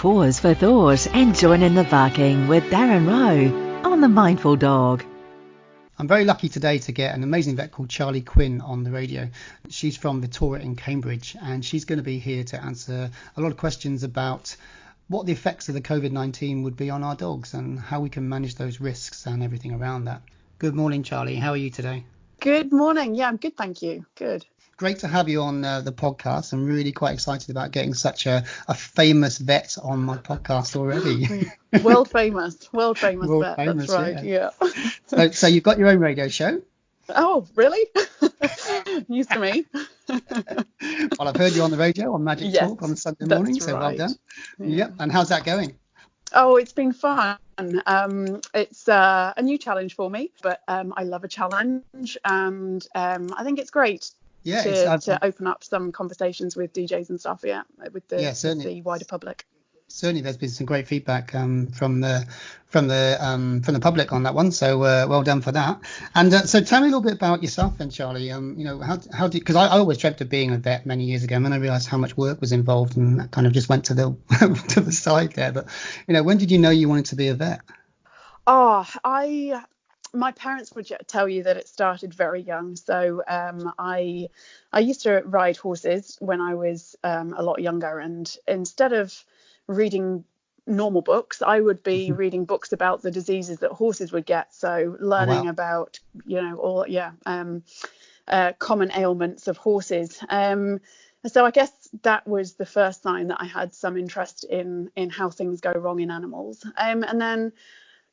pause for thought and join in the barking with Darren Rowe on the Mindful Dog. I'm very lucky today to get an amazing vet called Charley Quinn on the radio. She's from Vetora in Cambridge, and she's going to be here to answer a lot of questions about what the effects of the COVID-19 would be on our dogs and how we can manage those risks and everything around that. Good morning, Charley. How are you today? Good morning. Yeah, I'm good, thank you. Good. Great to have you on the podcast. I'm really quite excited about getting such a famous vet on my podcast already. World famous vet. That's right. Yeah. So you've got your own radio show? Oh, really? News to me. Well, I've heard you on the radio on Magic Talk on Sunday morning, so right. Well done. Yeah. And how's that going? Oh, it's been fun. It's a new challenge for me, but I love a challenge, and I think it's great. Yeah, to open up some conversations with DJs and stuff, with the wider public. Certainly, there's been some great feedback from the public on that one. So well done for that. And so tell me a little bit about yourself, then, Charley. How did, because I always dreamt of being a vet many years ago, and then I realised how much work was involved, and that kind of just went to the to the side there. But when did you know you wanted to be a vet? My parents would tell you that it started very young. So I used to ride horses when I was a lot younger, and instead of reading normal books, I would be reading books about the diseases that horses would get. So learning about common ailments of horses. So I guess that was the first sign that I had some interest in how things go wrong in animals. And then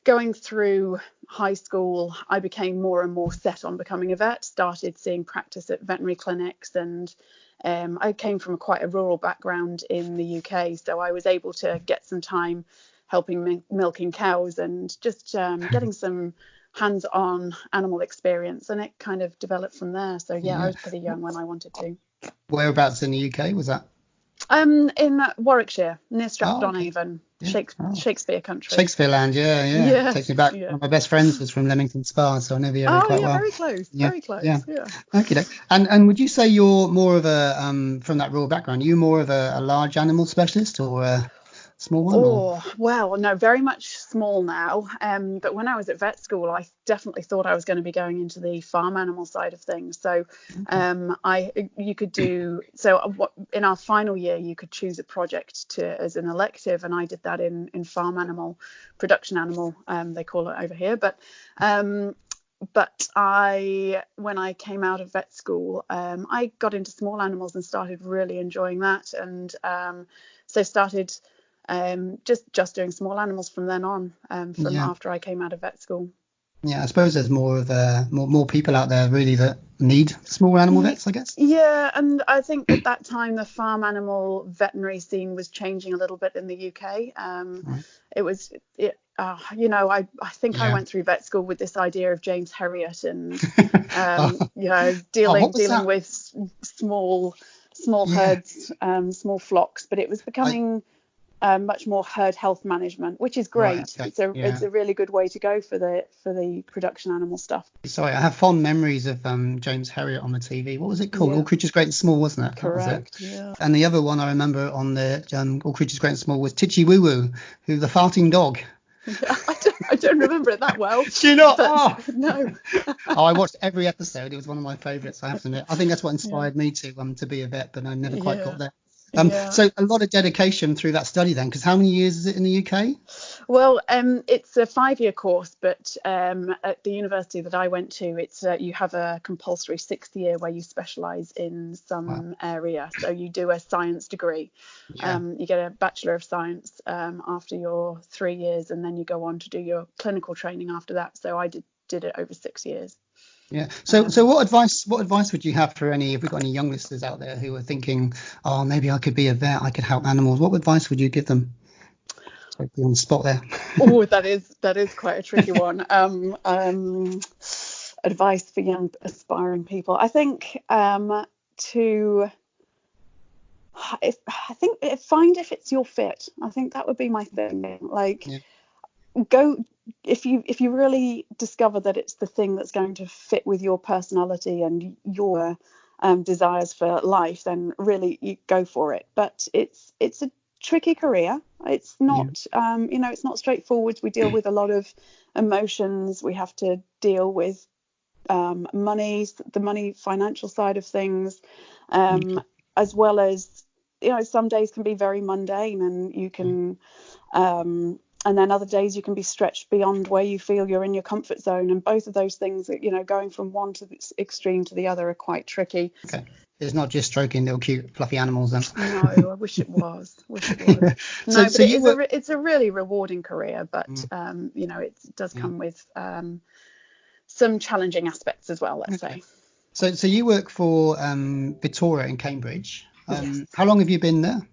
going through high school, I became more and more set on becoming a vet, started seeing practice at veterinary clinics, and I came from quite a rural background in the UK, so I was able to get some time helping milking cows and just getting some hands-on animal experience, and it kind of developed from there. So I was pretty young when I wanted to. Whereabouts in the UK was that? In Warwickshire, near Stratford-on-Avon, Shakespeare country. Shakespeare land, yeah. Takes me back. Yeah. One of my best friends was from Leamington Spa, so I know the area quite well. Very close, very close. Yeah. Okay. And would you say you're more of a from that rural background? Are you more of a large animal specialist or a small one? Well, no, very much small now. But when I was at vet school, I definitely thought I was going to be going into the farm animal side of things. So in our final year, you could choose a project as an elective, and I did that in farm animal, production animal, they call it over here. But when I came out of vet school, I got into small animals and started really enjoying that, and so started just doing small animals from then on, after I came out of vet school. Yeah, I suppose there's more people out there really that need small animal vets, I guess. Yeah, and I think at that time the farm animal veterinary scene was changing a little bit in the UK. I think I went through vet school with this idea of James Herriot and dealing with small herds, small flocks, but it was becoming much more herd health management, which is great. Right, okay. It's a really good way to go for the production animal stuff. Sorry, I have fond memories of James Herriot on the TV. What was it called? All Creatures Great and Small, wasn't it? Correct. That was it. Yeah. And the other one I remember on the All Creatures Great and Small was Titchy Woo Woo, who the farting dog. I don't remember it that well. Do you not? No. I watched every episode. It was one of my favourites, I have to admit. I think that's what inspired me to be a vet, but I never quite got there. So a lot of dedication through that study then, because how many years is it in the UK? Well, it's a 5-year course, but at the university that I went to, it's you have a compulsory 6th year where you specialise in some area. So you do a science degree. You get a Bachelor of Science after your 3 years, and then you go on to do your clinical training after that. So I did it over 6 years. Yeah. So what advice would you have for if we've got any young listeners out there who are thinking, oh, maybe I could be a vet, I could help animals. What advice would you give them? Sorry, be on the spot there. Oh, that is quite a tricky one. Advice for young aspiring people. I think find if it's your fit. I think that would be my thing. Go if you really discover that it's the thing that's going to fit with your personality and your desires for life, then really you go for it. But it's tricky career. It's not, it's not straightforward. We deal with a lot of emotions. We have to deal with the money financial side of things, as well as, some days can be very mundane, and you can and then other days you can be stretched beyond where you feel you're in your comfort zone, and both of those things, going from one to the extreme to the other are quite tricky. Okay. It's not just stroking little cute fluffy animals then. No, I wish it was. No, but it's a really rewarding career, but it does come with some challenging aspects as well, let's say. So you work for Vetora in Cambridge. Yes. How long have you been there?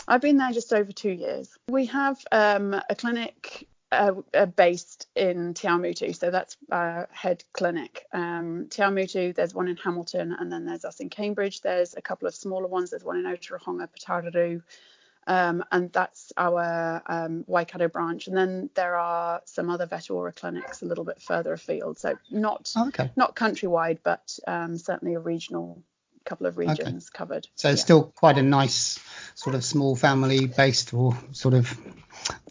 I've been there just over 2 years. We have a clinic based in Te Awamutu, so that's our head clinic. Te Awamutu, there's one in Hamilton, and then there's us in Cambridge. There's a couple of smaller ones. There's one in Otorohanga, Patararu, and that's our Waikato branch. And then there are some other Vetora clinics a little bit further afield, so not countrywide, but certainly a couple of regions covered. So it's still quite a nice sort of small family based or sort of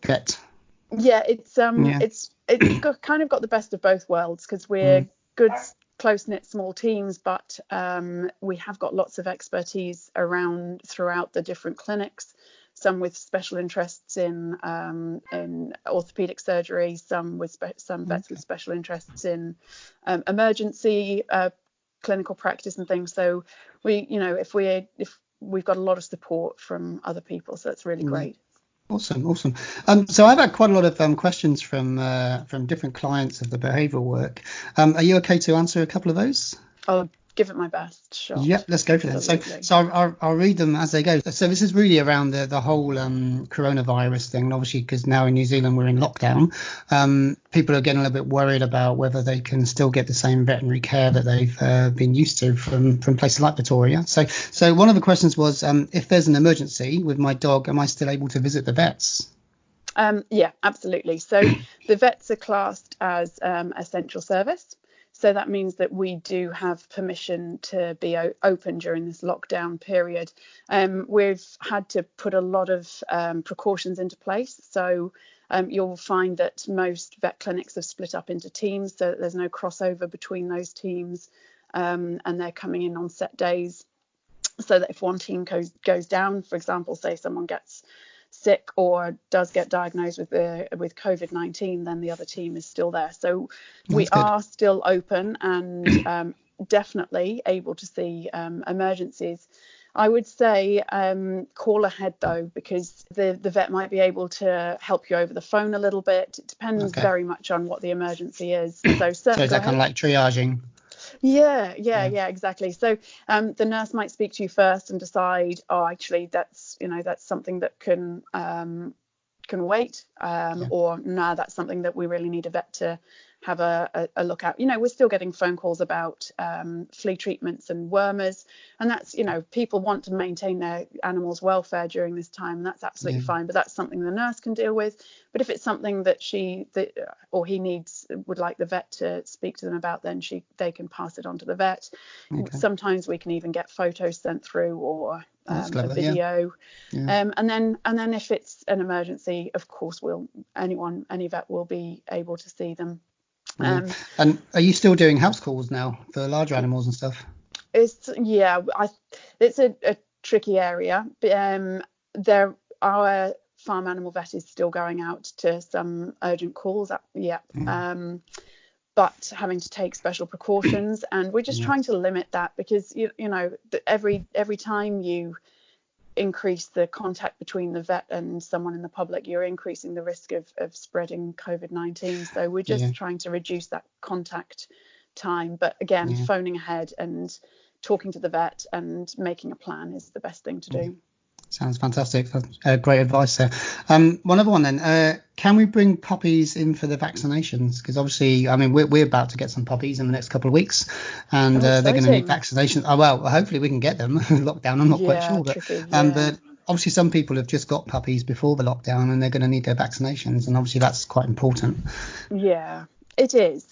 vet. Yeah, it's kind of got the best of both worlds, because we're good, close-knit small teams, but we have got lots of expertise around throughout the different clinics, some with special interests in orthopedic surgery, some vets with special interests in emergency clinical practice and things. So we, if we've got a lot of support from other people, so it's really great. Awesome. So I've had quite a lot of questions from different clients of the behavioural work. Are you okay to answer a couple of those? I'll give it my best. Sure. Yep, let's go for that. So I'll read them as they go. So this is really around the whole coronavirus thing. And obviously, because now in New Zealand we're in lockdown, people are getting a little bit worried about whether they can still get the same veterinary care that they've been used to from places like Victoria. So one of the questions was, if there's an emergency with my dog, am I still able to visit the vets? Yeah, absolutely. So the vets are classed as essential service. So that means that we do have permission to be open during this lockdown period. We've had to put a lot of precautions into place. So you'll find that most vet clinics have split up into teams, so that there's no crossover between those teams, and they're coming in on set days, so that if one team goes down, for example, say someone gets sick or does get diagnosed with COVID-19, then the other team is still there. So we are still open and definitely able to see emergencies. I would say call ahead though, because the vet might be able to help you over the phone a little bit. It depends very much on what the emergency is. So is that kind of like triaging? Yeah, exactly. So the nurse might speak to you first and decide, actually that's something that can wait, or no, that's something that we really need a vet to have a look at. We're still getting phone calls about flea treatments and wormers, and that's, people want to maintain their animals' welfare during this time, and that's absolutely fine, but that's something the nurse can deal with. But if it's something that he would like the vet to speak to them about, then they can pass it on to the vet. Sometimes we can even get photos sent through, or a video. And then if it's an emergency, of course any vet will be able to see them. And are you still doing house calls now for larger animals and stuff? It's a tricky area. Our farm animal vet is still going out to some urgent calls. But having to take special precautions, and we're just trying to limit that, because every time you increase the contact between the vet and someone in the public, you're increasing the risk of spreading COVID-19. So we're just trying to reduce that contact time. But again, phoning ahead and talking to the vet and making a plan is the best thing to do. Sounds fantastic. Great advice there. One other one then. Can we bring puppies in for the vaccinations? Because obviously, we're about to get some puppies in the next couple of weeks, and they're going to need vaccinations. Oh, well, hopefully we can get them. Lockdown, I'm not quite sure. But obviously some people have just got puppies before the lockdown, and they're going to need their vaccinations. And obviously that's quite important. Yeah, it is.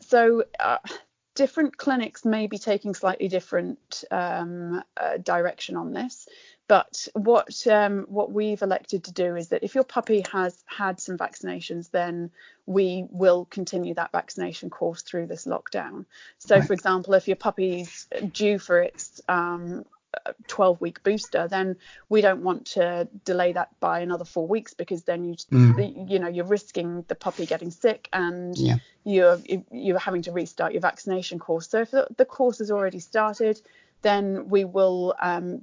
So different clinics may be taking slightly different direction on this. But what we've elected to do is that if your puppy has had some vaccinations, then we will continue that vaccination course through this lockdown. So, Right. for example, if your puppy's due for its 12-week booster, then we don't want to delay that by another 4 weeks, because then you're risking the puppy getting sick, and you're having to restart your vaccination course. So if the course has already started, then we will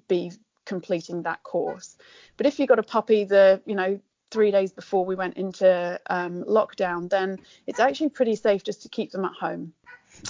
be completing that course. But if you got a puppy 3 days before we went into lockdown, then it's actually pretty safe just to keep them at home.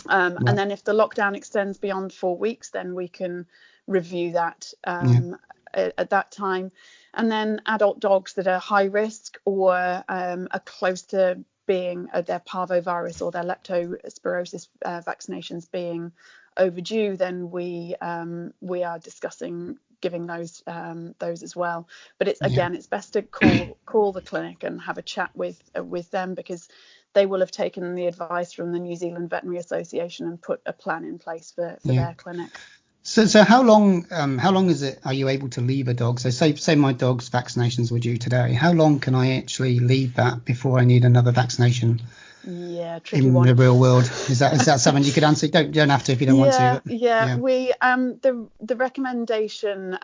And then if the lockdown extends beyond 4 weeks, then we can review that at that time. And then adult dogs that are high risk or are close to being their parvovirus or their leptospirosis vaccinations being overdue, then we are discussing giving those as well. But it's best to call the clinic and have a chat with them, because they will have taken the advice from the New Zealand Veterinary Association and put a plan in place for their clinic. So how long are you able to leave a dog? So say my dog's vaccinations were due today. How long can I actually leave that before I need another vaccination? Yeah, tricky in one. the real world. Is that something you could answer? You don't have to if you don't want to. We the recommendation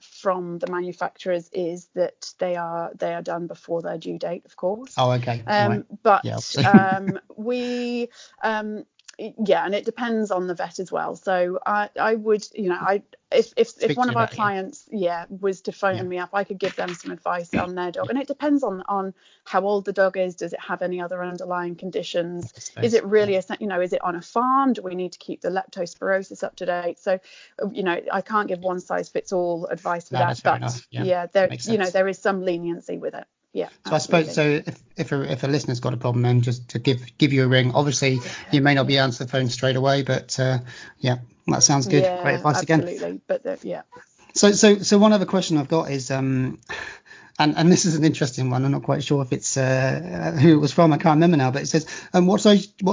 from the manufacturers is that they are done before their due date, of course. Oh, okay. Right. But we and it depends on the vet as well. So I would, if one of our clients was to phone me up, I could give them some advice on their dog. And it depends on how old the dog is. Does it have any other underlying conditions? Is it really is it on a farm? Do we need to keep the leptospirosis up to date? So I can't give one size fits all advice for that, but there is some leniency with it. Yeah. So absolutely. I suppose if a listener's got a problem, then just to give you a ring. Obviously, you may not be able to answer the phone straight away, but that sounds good. Yeah, great advice absolutely. Again. But So one other question I've got is and this is an interesting one. I'm not quite sure if it's who it was from. I can't remember now. But it says, what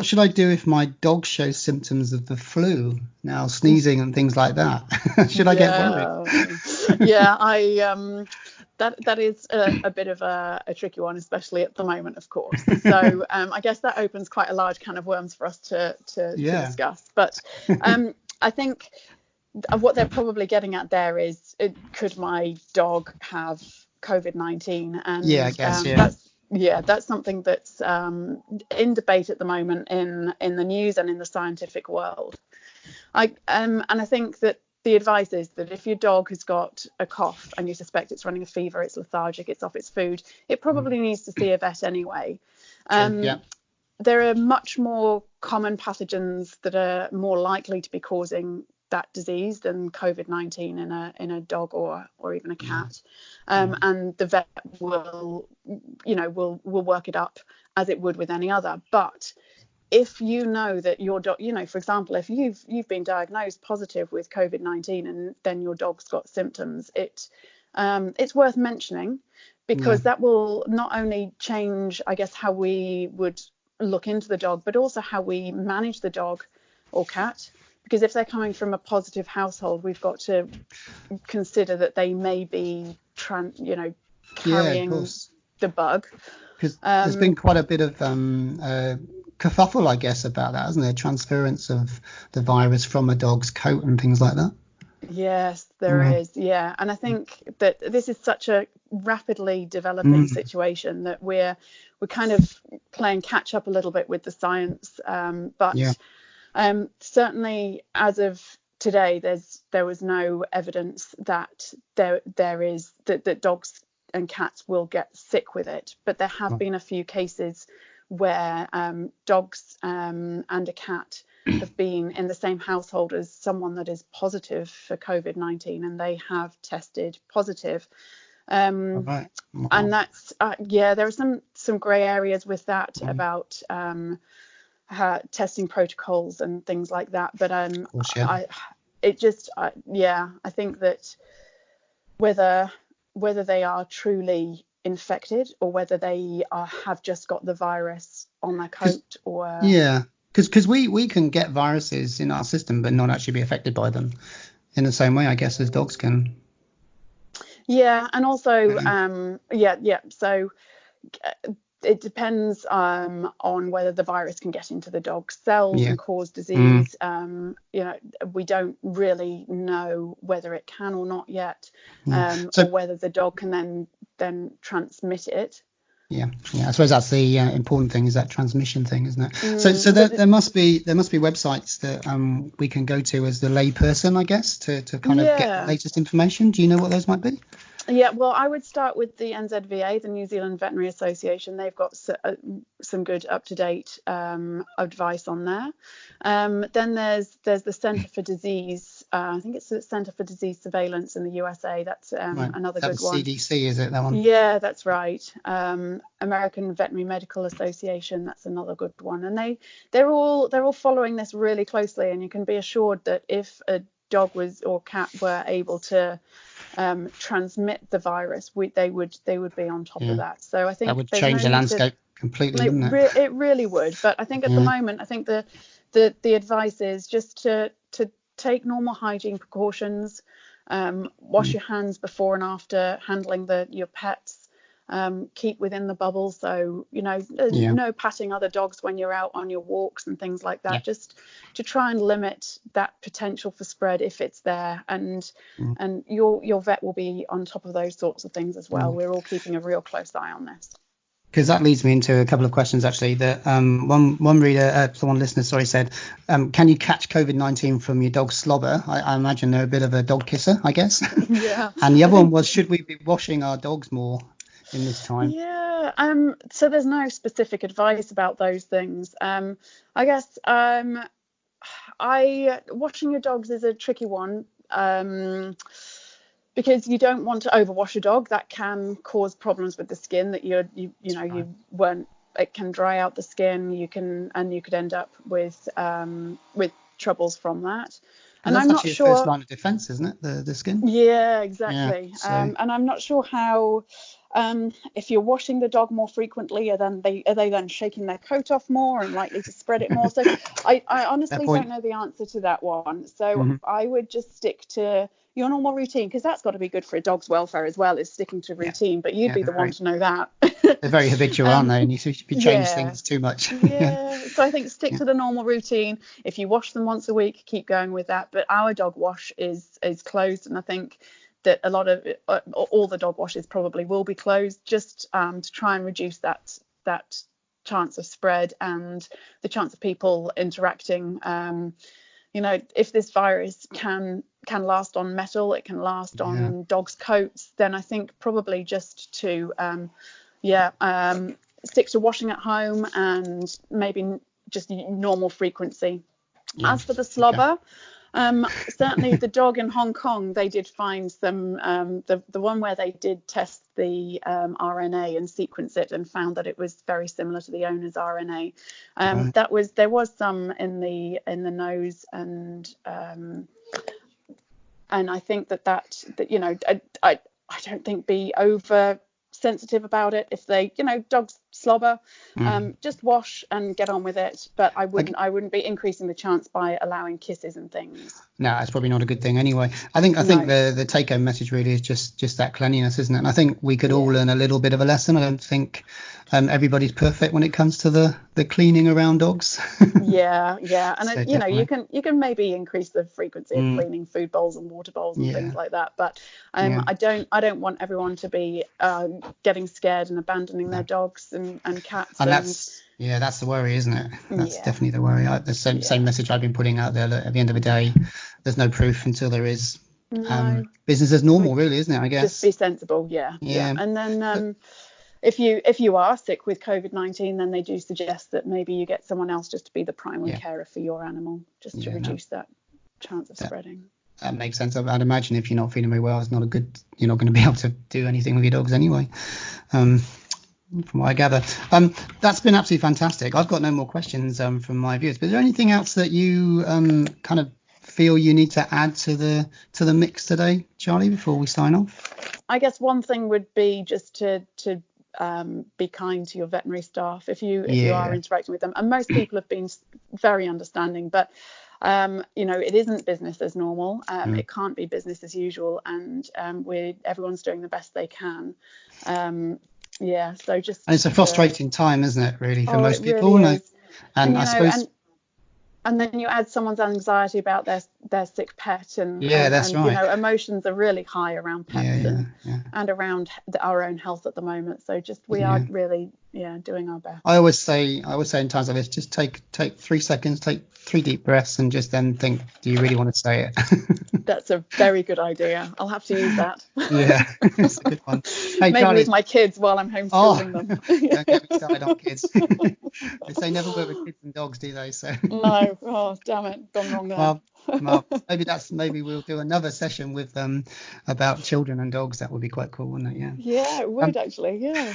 should I do if my dog shows symptoms of the flu? Now sneezing and things like that. Should I get worried? That is a bit of a tricky one, especially at the moment, of course. So I guess that opens quite a large can of worms for us to discuss. But I think what they're probably getting at there is, could my dog have COVID-19? And I guess, that's something that's in debate at the moment in the news and in the scientific world. And I think that the advice is that if your dog has got a cough and you suspect it's running a fever, it's lethargic, it's off its food, it probably needs to see a vet anyway. There are much more common pathogens that are more likely to be causing that disease than COVID-19 in a dog or even a cat. And the vet will work it up as it would with any other. But if you know that your dog, for example, if you've been diagnosed positive with COVID-19 and then your dog's got symptoms, it's worth mentioning, because that will not only change, I guess, how we would look into the dog, but also how we manage the dog or cat. Because if they're coming from a positive household, we've got to consider that they may be carrying the bug. Because there's been quite a bit of kerfuffle, I guess, about that, hasn't there? Transference of the virus from a dog's coat and things like that. Yes, there is. Yeah. And I think that this is such a rapidly developing situation that we're kind of playing catch up a little bit with the science. But certainly as of today, there was no evidence that there is that dogs and cats will get sick with it. But there have been a few cases where dogs and a cat have been in the same household as someone that is positive for COVID-19, and they have tested positive. And that's there are some grey areas with that about testing protocols and things like that. But I think that whether they are truly infected or whether they have just got the virus on their coat or because we can get viruses in our system but not actually be affected by them in the same way, I guess, as dogs can. Yeah, and also so it depends on whether the virus can get into the dog's cells and cause disease. We don't really know whether it can or not yet, or whether the dog can then transmit it. Yeah. I suppose that's the important thing, is that transmission thing, isn't it? So there must be websites that we can go to as the layperson, I guess, to kind of get the latest information. Do you know what those might be? Yeah, well, I would start with the NZVA, the New Zealand Veterinary Association. They've got some good up-to-date advice on there. Then there's the Centre for Disease. I think it's the Centre for Disease Surveillance in the USA. That's another good one. CDC, is it, that one? Yeah, that's right. American Veterinary Medical Association. That's another good one. And they're all following this really closely. And you can be assured that if a dog or cat were able to transmit the virus, they would be on top of that. So I think that would change the landscape completely, wouldn't it? It really would. But I think at the moment, I think the advice is just to take normal hygiene precautions, wash your hands before and after handling your pets. Keep within the bubble, so no patting other dogs when you're out on your walks and things like that, just to try and limit that potential for spread if it's there, and your vet will be on top of those sorts of things as well. We're all keeping a real close eye on this. Because that leads me into a couple of questions, actually. That one listener said, can you catch COVID-19 from your dog's slobber? I imagine they're a bit of a dog kisser, I guess. Yeah. And the other one was, should we be washing our dogs more in this time? Yeah. So there's no specific advice about those things. I guess washing your dogs is a tricky one. Because you don't want to overwash a dog. That can cause problems with the skin, that it can dry out the skin. You could end up with troubles from that. And I'm not sure. First line of defense, isn't it? The skin. Yeah, exactly. Yeah, so. And I'm not sure how. If you're washing the dog more frequently, are they then shaking their coat off more and likely to spread it more? So I honestly don't know the answer to that one. So I would just stick to your normal routine, because that's got to be good for a dog's welfare as well, is sticking to routine. But you'd be the one to know that. They're very habitual, aren't they? And you should be change things too much. So I think stick to the normal routine. If you wash them once a week, keep going with that. But our dog wash is closed, and I think that a lot of all the dog washes probably will be closed, just to try and reduce that chance of spread and the chance of people interacting. If this virus can last on metal, it can last on dogs' coats, then I think probably just to stick to washing at home and maybe just normal frequency. As for the slobber, certainly the dog in Hong Kong, they did find some, the one where they did test the RNA and sequence it and found that it was very similar to the owner's RNA. There was some in the nose, and I think that I don't think be over sensitive about it. If they, dogs slobber, just wash and get on with it. But I wouldn't be increasing the chance by allowing kisses and things. No, that's probably not a good thing anyway. I think the take home message really is just that cleanliness, isn't it? And I think we could all learn a little bit of a lesson. I don't think everybody's perfect when it comes to the cleaning around dogs. yeah and so you can maybe increase the frequency of cleaning food bowls and water bowls and things like that, but I don't want everyone to be getting scared and abandoning their dogs and cats. And that's the worry, isn't it? That's definitely the worry. The same message I've been putting out there. Look, at the end of the day, there's no proof until there is. Business as normal, really, isn't it? I guess. Just be sensible, yeah. And then if you are sick with COVID-19, then they do suggest that maybe you get someone else just to be the primary carer for your animal, just to reduce that chance of spreading. That makes sense. I'd imagine if you're not feeling very well, you're not going to be able to do anything with your dogs anyway. From what I gather. That's been absolutely fantastic. I've got no more questions from my viewers. But is there anything else that you kind of feel you need to add to the mix today, Charley, before we sign off? I guess one thing would be just to be kind to your veterinary staff if you are interacting with them. And most people have been very understanding, but It isn't business as normal. It can't be business as usual, and everyone's doing the best they can. So just. And it's a frustrating time, isn't it, really, for most people? Really is. And I suppose. And then you add someone's anxiety about their sick pet, and that's right. Emotions are really high around pets and around our own health at the moment. So just we are really doing our best. I always say in times like this, just take 3 seconds, take 3 deep breaths, and just then think, do you really want to say it? That's a very good idea. I'll have to use that. Yeah, it's a good one. Hey, maybe Charley, with my kids while I'm homeschooling them. Don't get me started on kids. They say never work with kids and dogs, do they? So no. Oh, damn it, gone wrong there. Well, maybe we'll do another session with about children and dogs. That would be quite cool, wouldn't it? Yeah, it would actually. Yeah.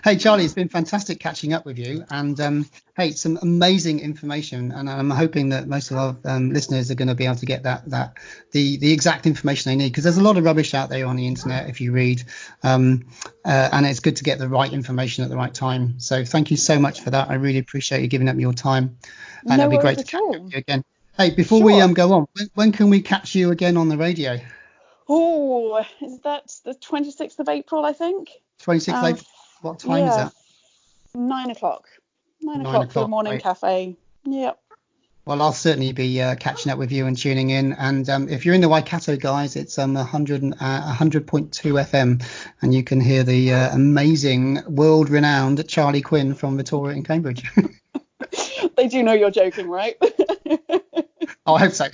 Hey, Charley, it's been fantastic catching up with you, and some amazing information, and I'm hoping that most of our listeners are going to be able to get the exact information they need, because there's a lot of rubbish out there on the internet if you read, and it's good to get the right information at the right time. So thank you so much for that. I really appreciate you giving up your time, and it'll be great to catch up with you again. Hey, before we go on, when can we catch you again on the radio? Oh, is that the 26th of April, I think? 26th of April. What time is that? 9 o'clock. 9 o'clock for the morning cafe. Yep. Well, I'll certainly be catching up with you and tuning in. And if you're in the Waikato, guys, it's 100.2 FM, and you can hear the amazing, world-renowned Charley Quinn from Vetora in Cambridge. They do know you're joking, right? Oh, I hope so.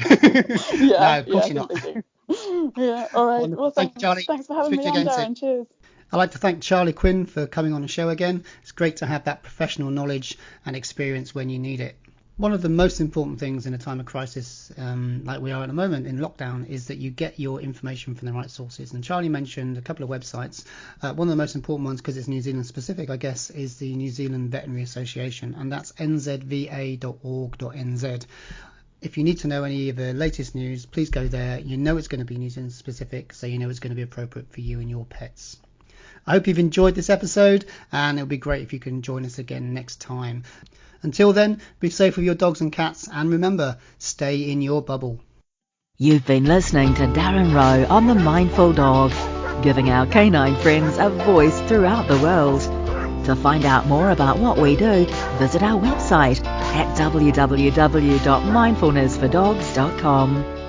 No, of course you're not. They do. Yeah, all right. Wonderful. Well, thanks, Charley. Thanks for having me on, Darren. Cheers. I'd like to thank Charley Quinn for coming on the show again. It's great to have that professional knowledge and experience when you need it. One of the most important things in a time of crisis like we are at the moment in lockdown is that you get your information from the right sources. And Charley mentioned a couple of websites. One of the most important ones, because it's New Zealand specific, I guess, is the New Zealand Veterinary Association, and that's nzva.org.nz. If you need to know any of the latest news, please go there. You know it's going to be New Zealand specific, so you know it's going to be appropriate for you and your pets. I hope you've enjoyed this episode, and it'll be great if you can join us again next time. Until then, be safe with your dogs and cats, and remember, stay in your bubble. You've been listening to Darren Rowe on the Mindful Dog, giving our canine friends a voice throughout the world. To find out more about what we do, visit our website at www.mindfulnessfordogs.com.